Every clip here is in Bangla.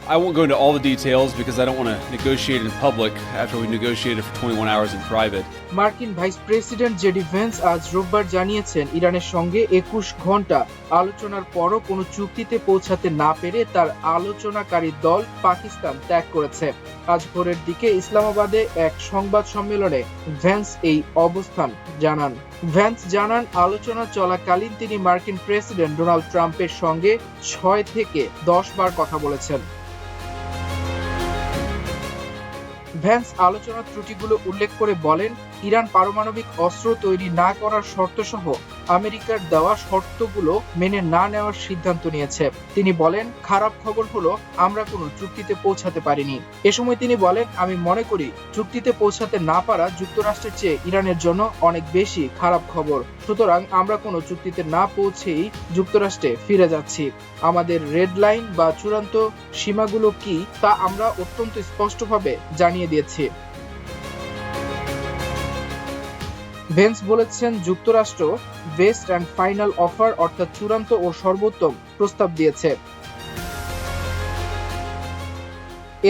I won't go into all the details because I don't want to negotiate in public after we negotiated for 21 hours in private. মার্কিন ভাইস প্রেসিডেন্ট জেডি ভেন্স আজ রোববার জানিয়েছেন ইরানের সঙ্গে ২১ ঘন্টা আলোচনার পরও কোনো চুক্তিতে পৌঁছাতে না পেরে তার আলোচনাকারী দল পাকিস্তান ত্যাগ করেছে। আজ ভোরের দিকে ইসলামাবাদে এক সংবাদ সম্মেলনে ভেন্স এই অবস্থান জানান। ভেন্স জানান, আলোচনা চলাকালীন তিনি মার্কিন প্রেসিডেন্ট ডোনাল্ড ট্রাম্পের সঙ্গে ৬ থেকে ১০ বার কথা বলেছেন। ভ্যান্স আলোচনার ত্রুটিগুলো উল্লেখ করে বলেন, ইরান পারমাণবিক অস্ত্র তৈরি না করার শর্তসহ আমেরিকার দেওয়া শর্তগুলো মেনে না নেওয়ার সিদ্ধান্ত নিয়েছে। তিনি বলেন, খারাপ খবর হলো আমরা কোনো চুক্তিতে পৌঁছাতে পারিনি। এ সময় তিনি বলেন, আমি মনে করি চুক্তিতে পৌঁছাতে না পারা যুক্তরাষ্ট্রের চেয়ে ইরানের জন্য অনেক বেশি খারাপ খবর। সুতরাং আমরা কোনো চুক্তিতে না পৌঁছেই যুক্তরাষ্ট্রে ফিরে যাচ্ছি। আমাদের রেড লাইন বা চূড়ান্ত সীমাগুলো কি তা আমরা অত্যন্ত স্পষ্টভাবে জানিয়ে দিয়েছি। ভেন্স বলেছেন, যুক্তরাষ্ট্র বেস্ট অ্যান্ড ফাইনাল অফার অর্থাৎ চূড়ান্ত ও সর্বোত্তম প্রস্তাব দিয়েছে।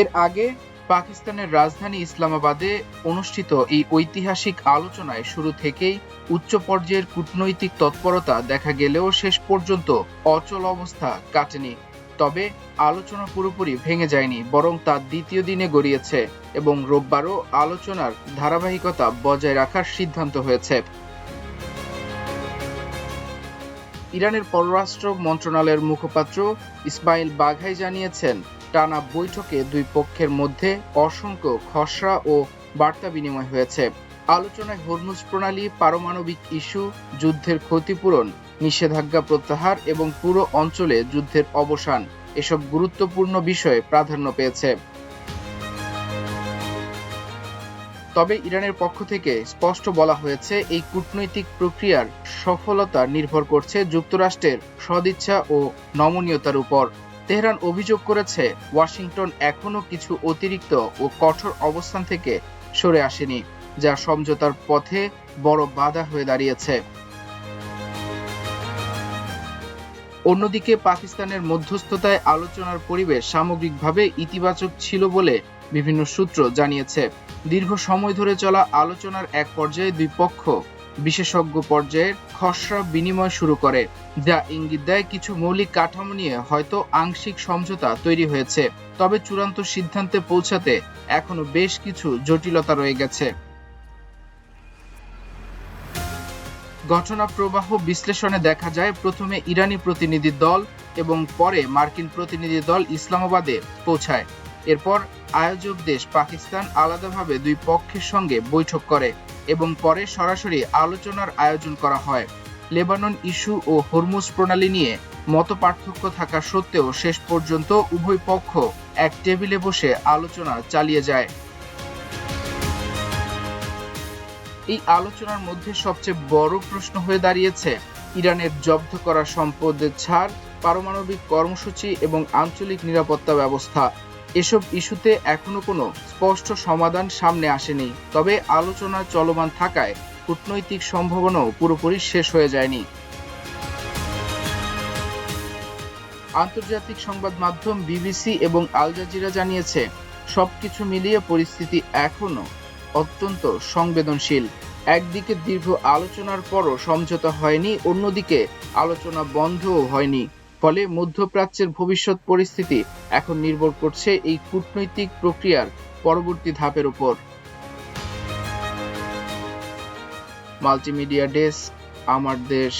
এর আগে পাকিস্তানের রাজধানী ইসলামাবাদে অনুষ্ঠিত এই ঐতিহাসিক আলোচনায় শুরু থেকেই উচ্চ পর্যায়ের কূটনৈতিক তৎপরতা দেখা গেলেও শেষ পর্যন্ত অচল অবস্থা কাটেনি। তবে আলোচনা পুরোপুরি ভেঙে যায়নি, বরং তা দ্বিতীয় দিনে গড়িয়েছে এবং রোববারও আলোচনার ধারাবাহিকতা বজায় রাখার সিদ্ধান্ত হয়েছে। ইরানের পররাষ্ট্র মন্ত্রণালয়ের মুখপাত্র ইসমাইল বাঘাই জানিয়েছেন, টানা বৈঠকে দুই পক্ষের মধ্যে অসংখ্য খসড়া ও বার্তা বিনিময় হয়েছে। আলোচনায় হরমুজ প্রণালী, পারমাণবিক ইস্যু, যুদ্ধের ক্ষতিপূরণ, নিষেধাজ্ঞা প্রত্যাহার এবং পুরো অঞ্চলে যুদ্ধের অবসান এসব গুরুত্বপূর্ণ বিষয়ে প্রাধান্য পেয়েছে। তবে ইরানের পক্ষ থেকে স্পষ্ট বলা হয়েছে, এই কূটনৈতিক প্রক্রিয়ার সফলতা নির্ভর করছে যুক্তরাষ্ট্রের সদিচ্ছা ও নমনীয়তার উপর। তেহরান অভিযোগ করেছে, ওয়াশিংটন এখনো কিছু অতিরিক্ত ও কঠোর অবস্থান থেকে সরে আসেনি, যা সমঝোতার পথে বড় বাধা হয়ে দাঁড়িয়েছে। অন্যদিকে পাকিস্তানের মধ্যস্থতায় আলোচনার পরিবেশ সামগ্রিকভাবে ইতিবাচক ছিল বলে বিভিন্ন সূত্র জানিয়েছে। দীর্ঘ সময় ধরে চলা আলোচনার এক পর্যায়ে দুই পক্ষ বিশেষজ্ঞ পর্যায়ের খসড়া বিনিময় শুরু করে, যা ইঙ্গিত দেয় কিছু মৌলিক কাঠামো নিয়ে হয়তো আংশিক সমঝোতা তৈরি হয়েছে। তবে চূড়ান্ত সিদ্ধান্তে পৌঁছাতে এখনো বেশ কিছু জটিলতা রয়ে গেছে। ঘটনা প্রবাহ বিশ্লেষণে দেখা যায়, প্রথমে ইরানি প্রতিনিধি দল এবং পরে মার্কিন প্রতিনিধি দল ইসলামাবাদে পৌঁছায়। এরপর আয়োজক দেশ পাকিস্তান আলাদাভাবে দুই পক্ষের সঙ্গে বৈঠক করে এবং পরে সরাসরি আলোচনার আয়োজন করা হয়। লেবানন ইস্যু ও হরমুজ প্রণালী নিয়ে মতপার্থক্য থাকা সত্ত্বেও শেষ পর্যন্ত উভয় পক্ষ এক টেবিলে বসে আলোচনা চালিয়ে যায়। এই আলোচনার মধ্যে সবচেয়ে বড় প্রশ্ন হয়ে দাঁড়িয়েছে ইরানের জব্দ করা সম্পদের ছাড়, পারমাণবিক কর্মসূচি এবং আঞ্চলিক নিরাপত্তা ব্যবস্থা। এসব ইস্যুতে এখনো কোনো স্পষ্ট সমাধান সামনে আসেনি। তবে আলোচনা চলমান থাকায় কূটনৈতিক সম্ভাবনাও পুরোপুরি শেষ হয়ে যায়নি। আন্তর্জাতিক সংবাদ মাধ্যম বিবিসি এবং আল জাজিরা জানিয়েছে, সবকিছু মিলিয়ে পরিস্থিতি এখনো অত্যন্ত সংবেদনশীল। একদিকে দীর্ঘ আলোচনার পরও সমঝোতা হয়নি, অন্যদিকে আলোচনা বন্ধও হয়নি। ফলে মধ্যপ্রাচ্যের ভবিষ্যৎ পরিস্থিতি এখন নির্ভর করছে এই কূটনৈতিক প্রক্রিয়ার পরবর্তী ধাপের উপর। মাল্টিমিডিয়া ডেস্ক, আমার দেশ।